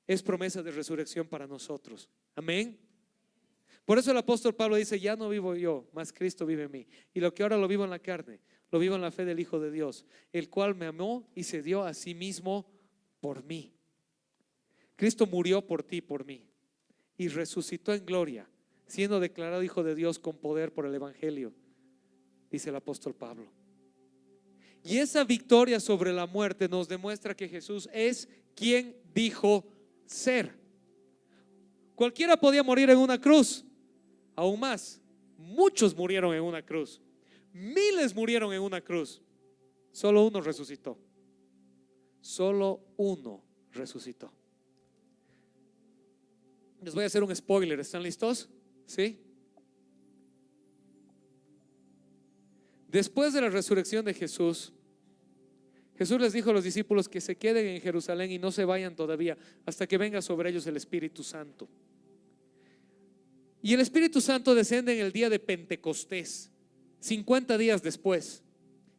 es promesa de resurrección para nosotros. Amén. Por eso el apóstol Pablo dice: ya no vivo yo, mas Cristo vive en mí, y lo que ahora lo vivo en la carne, lo vivo en la fe del Hijo de Dios, el cual me amó y se dio a sí mismo por mí. Cristo murió por ti y por mí, y resucitó en gloria, siendo declarado Hijo de Dios con poder por el Evangelio, dice el apóstol Pablo. Y esa victoria sobre la muerte nos demuestra que Jesús es quien dijo ser. Cualquiera podía morir en una cruz. Aún más, muchos murieron en una cruz. Miles murieron en una cruz. Solo uno resucitó. Solo uno resucitó. Les voy a hacer un spoiler. ¿Están listos? ¿Sí? Después de la resurrección de Jesús, Jesús les dijo a los discípulos que se queden en Jerusalén y no se vayan todavía hasta que venga sobre ellos el Espíritu Santo. Y el Espíritu Santo desciende en el día de Pentecostés, 50 días después.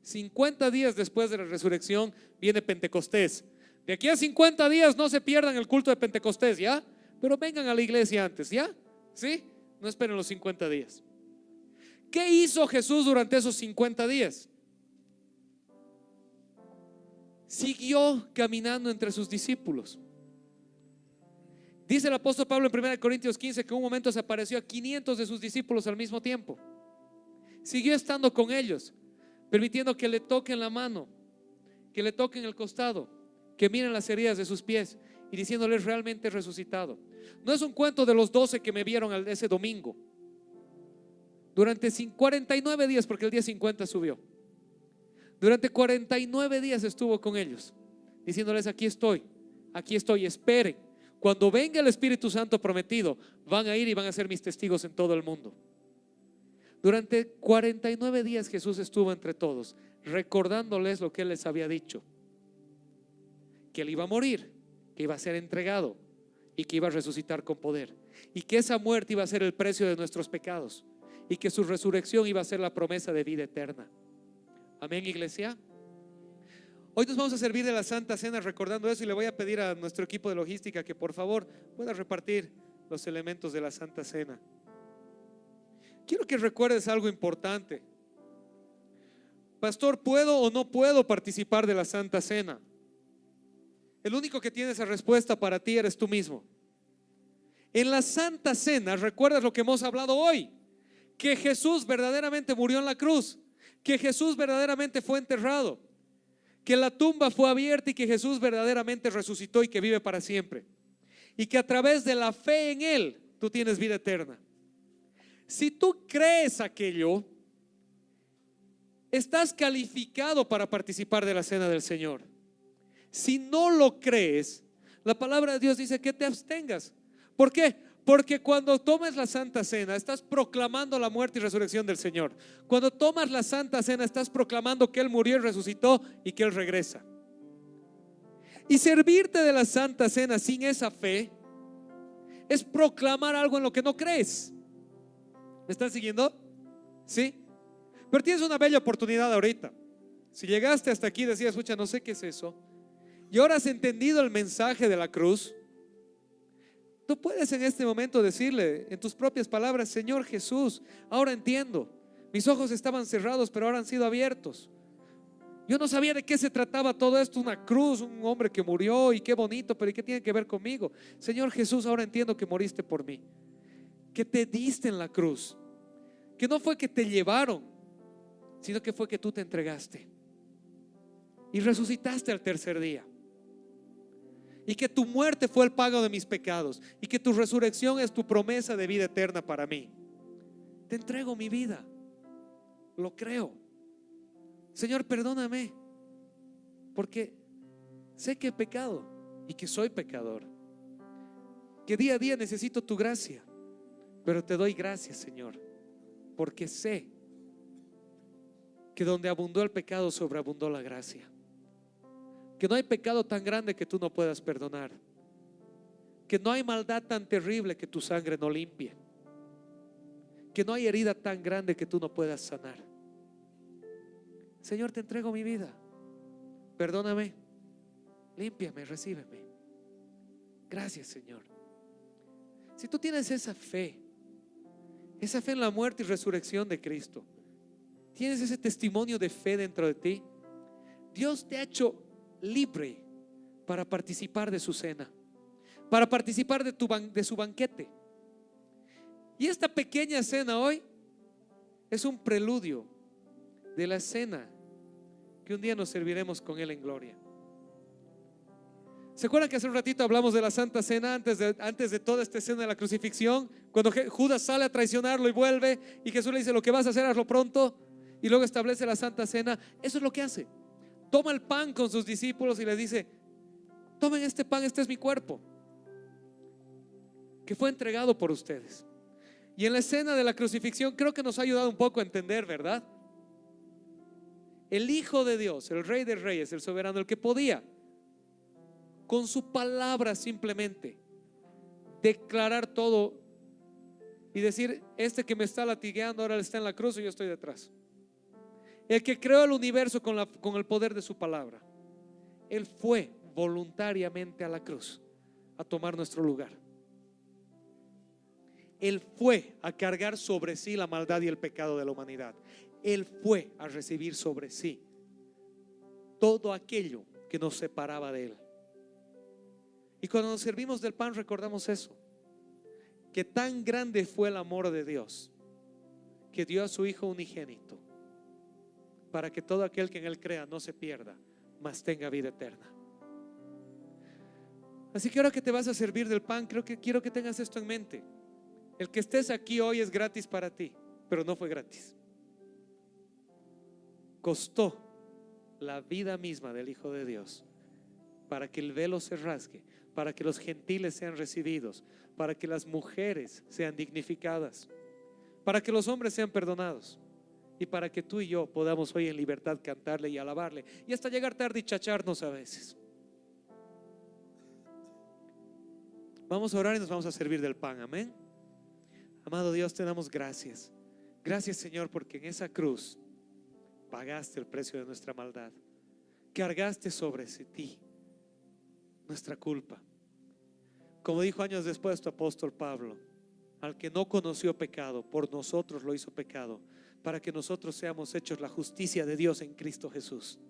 50 días después de la resurrección viene Pentecostés. De aquí a 50 días no se pierdan el culto de Pentecostés, ¿ya? Pero vengan a la iglesia antes, ¿ya? ¿Sí? No esperen los 50 días. ¿Qué hizo Jesús durante esos 50 días? Siguió caminando entre sus discípulos. Dice el apóstol Pablo en 1 Corintios 15 que en un momento se apareció a 500 de sus discípulos al mismo tiempo. Siguió estando con ellos, permitiendo que le toquen la mano, que le toquen el costado, que miren las heridas de sus pies y diciéndoles realmente resucitado. No es un cuento de los 12 que me vieron ese domingo. Durante 49 días, porque el día 50 subió. Durante 49 días estuvo con ellos, diciéndoles: aquí estoy, esperen. Cuando venga el Espíritu Santo prometido, van a ir y van a ser mis testigos en todo el mundo. Durante 49 días Jesús estuvo entre todos, recordándoles lo que Él les había dicho: que Él iba a morir, que iba a ser entregado y que iba a resucitar con poder, y que esa muerte iba a ser el precio de nuestros pecados, y que su resurrección iba a ser la promesa de vida eterna. Amén, iglesia. Hoy nos vamos a servir de la Santa Cena recordando eso, y le voy a pedir a nuestro equipo de logística que por favor pueda repartir los elementos de la Santa Cena. Quiero que recuerdes algo importante. Pastor, ¿puedo o no puedo participar de la Santa Cena? El único que tiene esa respuesta para ti eres tú mismo. En la Santa Cena, ¿recuerdas lo que hemos hablado hoy? Que Jesús verdaderamente murió en la cruz, que Jesús verdaderamente fue enterrado, que la tumba fue abierta y que Jesús verdaderamente resucitó y que vive para siempre, y que a través de la fe en Él tú tienes vida eterna. Si tú crees aquello, estás calificado para participar de la cena del Señor. Si no lo crees, la palabra de Dios dice que te abstengas. ¿Por qué? Porque cuando tomes la Santa Cena estás proclamando la muerte y resurrección del Señor. Cuando tomas la Santa Cena estás proclamando que Él murió y resucitó y que Él regresa. Y servirte de la Santa Cena sin esa fe es proclamar algo en lo que no crees. ¿Me están siguiendo? ¿Sí? Pero tienes una bella oportunidad ahorita. Si llegaste hasta aquí y decías: escucha, no sé qué es eso, y ahora has entendido el mensaje de la cruz, tú puedes en este momento decirle en tus propias palabras: Señor Jesús, ahora entiendo. Mis ojos estaban cerrados, pero ahora han sido abiertos. Yo no sabía de qué se trataba todo esto, una cruz, un hombre que murió, y qué bonito, pero ¿y qué tiene que ver conmigo? Señor Jesús, ahora entiendo que moriste por mí, que te diste en la cruz, que no fue que te llevaron, sino que fue que tú te entregaste y resucitaste al tercer día, y que tu muerte fue el pago de mis pecados, y que tu resurrección es tu promesa de vida eterna para mí. Te entrego mi vida, lo creo. Señor, perdóname, porque sé que he pecado y que soy pecador, que día a día necesito tu gracia, pero te doy gracias, Señor, porque sé que donde abundó el pecado sobreabundó la gracia, que no hay pecado tan grande que tú no puedas perdonar, que no hay maldad tan terrible que tu sangre no limpie, que no hay herida tan grande que tú no puedas sanar. Señor, te entrego mi vida, perdóname, límpiame, recíbeme. Gracias, Señor. Si tú tienes esa fe en la muerte y resurrección de Cristo, tienes ese testimonio de fe dentro de ti, Dios te ha hecho libre para participar de su cena, para participar de su banquete. Y esta pequeña cena hoy es un preludio de la cena que un día nos serviremos con Él en gloria. ¿Se acuerdan que hace un ratito hablamos de la Santa Cena antes de toda esta escena de la crucifixión? Cuando Judas sale a traicionarlo y vuelve, y Jesús le dice: lo que vas a hacer, hazlo pronto. Y luego establece la Santa Cena. Eso es lo que hace. Toma el pan con sus discípulos y les dice: tomen este pan, este es mi cuerpo, que fue entregado por ustedes. Y en la escena de la crucifixión creo que nos ha ayudado un poco a entender, ¿verdad? El Hijo de Dios, el Rey de Reyes, el soberano, el que podía con su palabra simplemente declarar todo y decir: este que me está latigueando ahora está en la cruz y yo estoy detrás. El que creó el universo con el poder de su palabra, Él fue voluntariamente a la cruz a tomar nuestro lugar. Él fue a cargar sobre sí la maldad y el pecado de la humanidad. Él fue a recibir sobre sí todo aquello que nos separaba de Él. Y cuando nos servimos del pan recordamos eso, que tan grande fue el amor de Dios que dio a su Hijo unigénito para que todo aquel que en Él crea no se pierda, mas tenga vida eterna. Así que ahora que te vas a servir del pan, quiero que tengas esto en mente. El que estés aquí hoy es gratis para ti, pero no fue gratis. Costó la vida misma del Hijo de Dios para que el velo se rasgue, para que los gentiles sean recibidos, para que las mujeres sean dignificadas, para que los hombres sean perdonados y para que tú y yo podamos hoy en libertad cantarle y alabarle y hasta llegar tarde y chacharnos a veces. Vamos a orar y nos vamos a servir del pan, amén. Amado Dios, te damos gracias. Gracias, Señor, porque en esa cruz pagaste el precio de nuestra maldad, cargaste sobre ti nuestra culpa. Como dijo años después tu apóstol Pablo, al que no conoció pecado, por nosotros lo hizo pecado, para que nosotros seamos hechos la justicia de Dios en Cristo Jesús.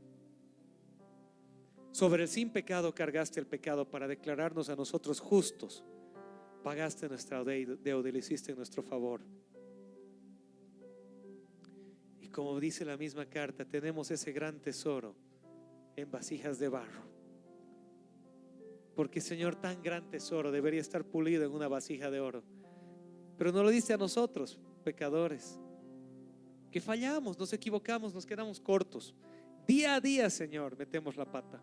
Sobre el sin pecado cargaste el pecado para declararnos a nosotros justos. Pagaste nuestra deuda y lo hiciste en nuestro favor. Y como dice la misma carta, tenemos ese gran tesoro en vasijas de barro. Porque, Señor, tan gran tesoro debería estar pulido en una vasija de oro. Pero no lo diste a nosotros, pecadores, que fallamos, nos equivocamos, nos quedamos cortos. Día a día, Señor, metemos la pata.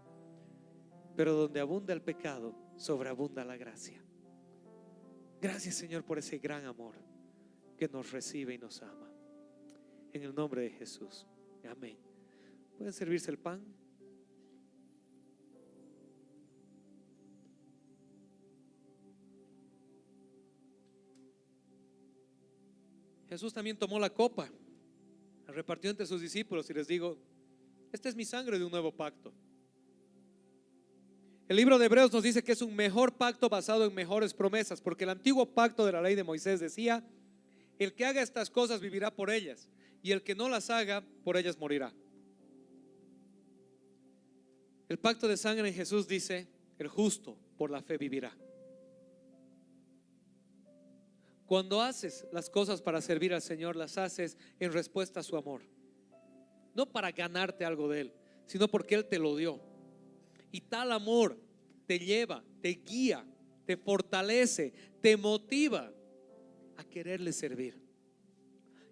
Pero donde abunda el pecado, sobreabunda la gracia. Gracias, Señor, por ese gran amor que nos recibe y nos ama. En el nombre de Jesús, amén. ¿Pueden servirse el pan? Jesús también tomó la copa, la repartió entre sus discípulos y les dijo: esta es mi sangre de un nuevo pacto. El libro de Hebreos nos dice que es un mejor pacto basado en mejores promesas, porque el antiguo pacto de la ley de Moisés decía: el que haga estas cosas vivirá por ellas, y el que no las haga, por ellas morirá. El pacto de sangre en Jesús dice: el justo por la fe vivirá. Cuando haces las cosas para servir al Señor, las haces en respuesta a su amor, no para ganarte algo de Él, sino porque Él te lo dio. Y tal amor te lleva, te guía, te fortalece, te motiva a quererle servir.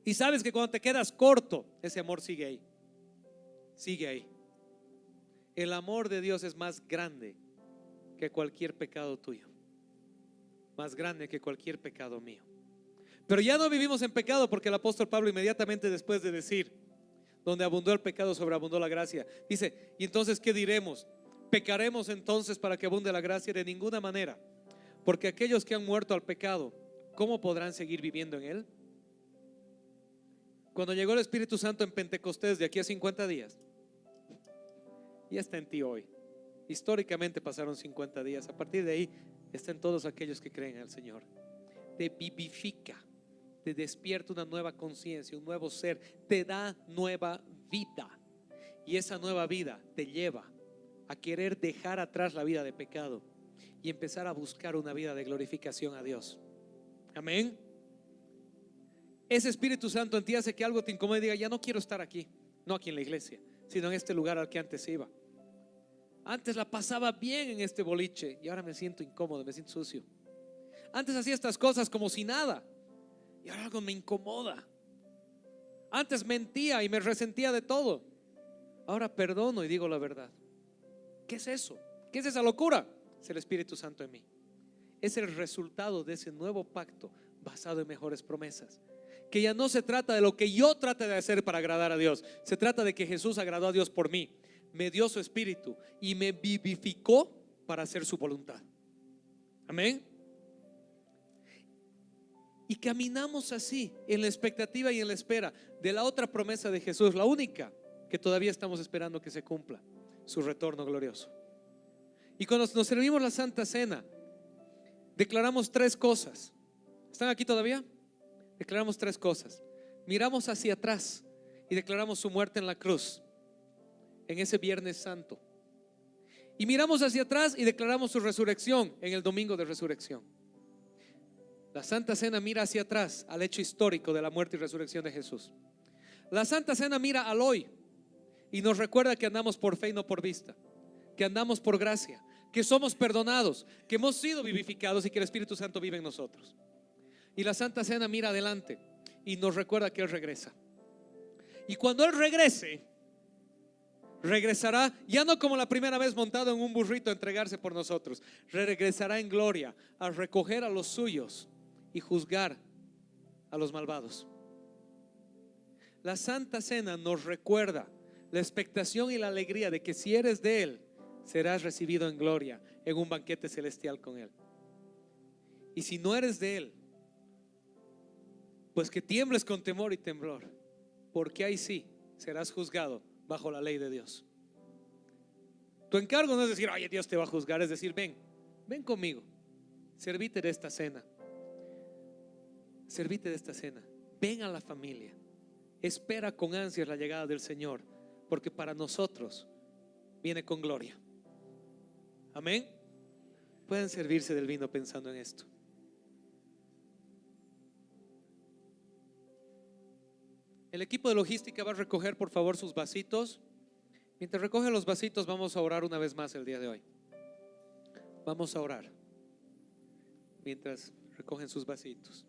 Y sabes que cuando te quedas corto, ese amor sigue ahí. Sigue ahí. El amor de Dios es más grande que cualquier pecado tuyo, más grande que cualquier pecado mío. Pero ya no vivimos en pecado, porque el apóstol Pablo, inmediatamente después de decir: donde abundó el pecado, sobreabundó la gracia, dice: y entonces, ¿qué diremos? ¿Pecaremos entonces para que abunde la gracia? De ninguna manera, porque aquellos que han muerto al pecado, ¿cómo podrán seguir viviendo en él? Cuando llegó el Espíritu Santo en Pentecostés, de aquí a 50 días, ya está en ti hoy. Históricamente pasaron 50 días. A partir de ahí está en todos aquellos que creen en el Señor. Te vivifica, te despierta una nueva conciencia, un nuevo ser, te da nueva vida. Y esa nueva vida te lleva a querer dejar atrás la vida de pecado y empezar a buscar una vida de glorificación a Dios. Amén. Ese Espíritu Santo en ti hace que algo te incomode y diga: ya no quiero estar aquí. No aquí en la iglesia, sino en este lugar al que antes iba. Antes la pasaba bien en este boliche y ahora me siento incómodo, me siento sucio. Antes hacía estas cosas como si nada y ahora algo me incomoda. Antes mentía y me resentía de todo, ahora perdono y digo la verdad. ¿Qué es eso? ¿Qué es esa locura? Es el Espíritu Santo en mí. Es el resultado de ese nuevo pacto basado en mejores promesas. Que ya no se trata de lo que yo trate de hacer para agradar a Dios. Se trata de que Jesús agradó a Dios por mí, me dio su Espíritu y me vivificó para hacer su voluntad. Amén. Y caminamos así en la expectativa y en la espera de la otra promesa de Jesús, la única que todavía estamos esperando que se cumpla: su retorno glorioso. Y cuando nos servimos la Santa Cena, declaramos tres cosas. ¿Están aquí todavía? Declaramos 3 cosas. Miramos hacia atrás y declaramos su muerte en la cruz, en ese Viernes Santo. Y miramos hacia atrás y declaramos su resurrección en el domingo de resurrección. La Santa Cena mira hacia atrás al hecho histórico de la muerte y resurrección de Jesús. La Santa Cena mira al hoy y nos recuerda que andamos por fe y no por vista, que andamos por gracia, que somos perdonados, que hemos sido vivificados y que el Espíritu Santo vive en nosotros. Y la Santa Cena mira adelante y nos recuerda que Él regresa. Y cuando Él regrese, regresará ya no como la primera vez montado en un burrito a entregarse por nosotros. Regresará en gloria a recoger a los suyos y juzgar a los malvados. La Santa Cena nos recuerda la expectación y la alegría de que si eres de Él, serás recibido en gloria en un banquete celestial con Él. Y si no eres de Él, pues que tiembles con temor y temblor, porque ahí sí serás juzgado bajo la ley de Dios. Tu encargo no es decir, oye, Dios te va a juzgar, es decir, ven conmigo, servite de esta cena, ven a la familia, espera con ansias la llegada del Señor, porque para nosotros viene con gloria. Amén. Pueden servirse del vino pensando en esto. El equipo de logística va a recoger por favor sus vasitos. Mientras recoge los vasitos, vamos a orar una vez más el día de hoy. Vamos a orar mientras recogen sus vasitos.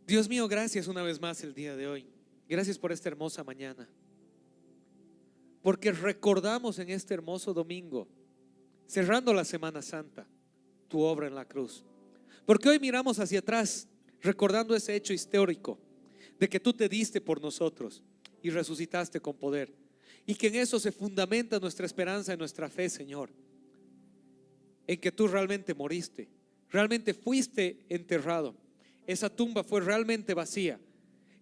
Dios mío, gracias una vez más el día de hoy. Gracias por esta hermosa mañana, porque recordamos en este hermoso domingo, cerrando la Semana Santa, tu obra en la cruz. Porque hoy miramos hacia atrás, recordando ese hecho histórico de que tú te diste por nosotros y resucitaste con poder, y que en eso se fundamenta nuestra esperanza y nuestra fe, Señor, en que tú realmente moriste, realmente fuiste enterrado, esa tumba fue realmente vacía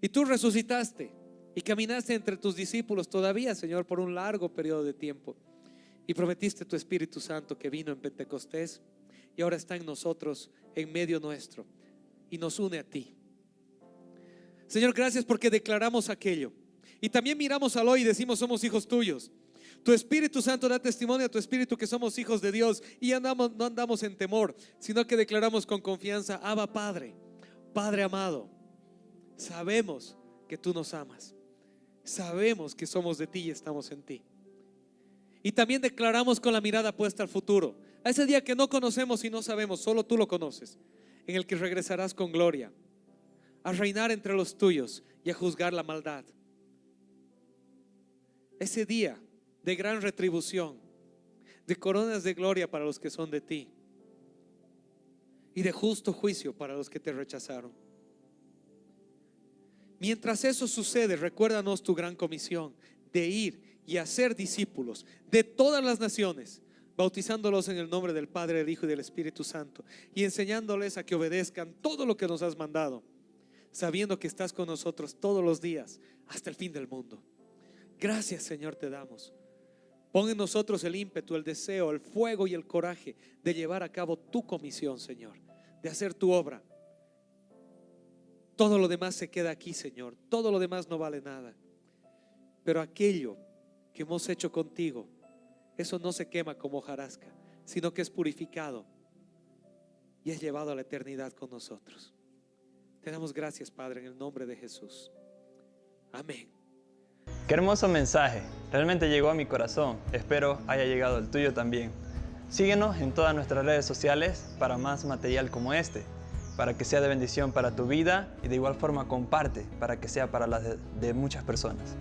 y tú resucitaste y caminaste entre tus discípulos todavía, Señor, por un largo periodo de tiempo, y prometiste tu Espíritu Santo que vino en Pentecostés y ahora está en nosotros, en medio nuestro, y nos une a ti. Señor, gracias porque declaramos aquello y también miramos al hoy y decimos somos hijos tuyos. Tu Espíritu Santo da testimonio a tu Espíritu que somos hijos de Dios y no andamos en temor, sino que declaramos con confianza, Abba Padre, Padre amado, sabemos que tú nos amas, sabemos que somos de ti y estamos en ti. Y también declaramos con la mirada puesta al futuro, a ese día que no conocemos y no sabemos, solo tú lo conoces, en el que regresarás con gloria a reinar entre los tuyos y a juzgar la maldad. Ese día de gran retribución, de coronas de gloria para los que son de ti y de justo juicio para los que te rechazaron. Mientras eso sucede, recuérdanos tu gran comisión de ir y hacer discípulos de todas las naciones, bautizándolos en el nombre del Padre, del Hijo y del Espíritu Santo, y enseñándoles a que obedezcan todo lo que nos has mandado, sabiendo que estás con nosotros todos los días hasta el fin del mundo. Gracias, Señor, te damos. Pon en nosotros el ímpetu, el deseo, el fuego y el coraje de llevar a cabo tu comisión, Señor, de hacer tu obra. Todo lo demás se queda aquí, Señor. Todo lo demás no vale nada. Pero aquello que hemos hecho contigo, eso no se quema como hojarasca, sino que es purificado y es llevado a la eternidad con nosotros. Te damos gracias, Padre, en el nombre de Jesús. Amén. Qué hermoso mensaje, realmente llegó a mi corazón, espero haya llegado al tuyo también. Síguenos en todas nuestras redes sociales para más material como este, para que sea de bendición para tu vida y de igual forma comparte para que sea para las de muchas personas.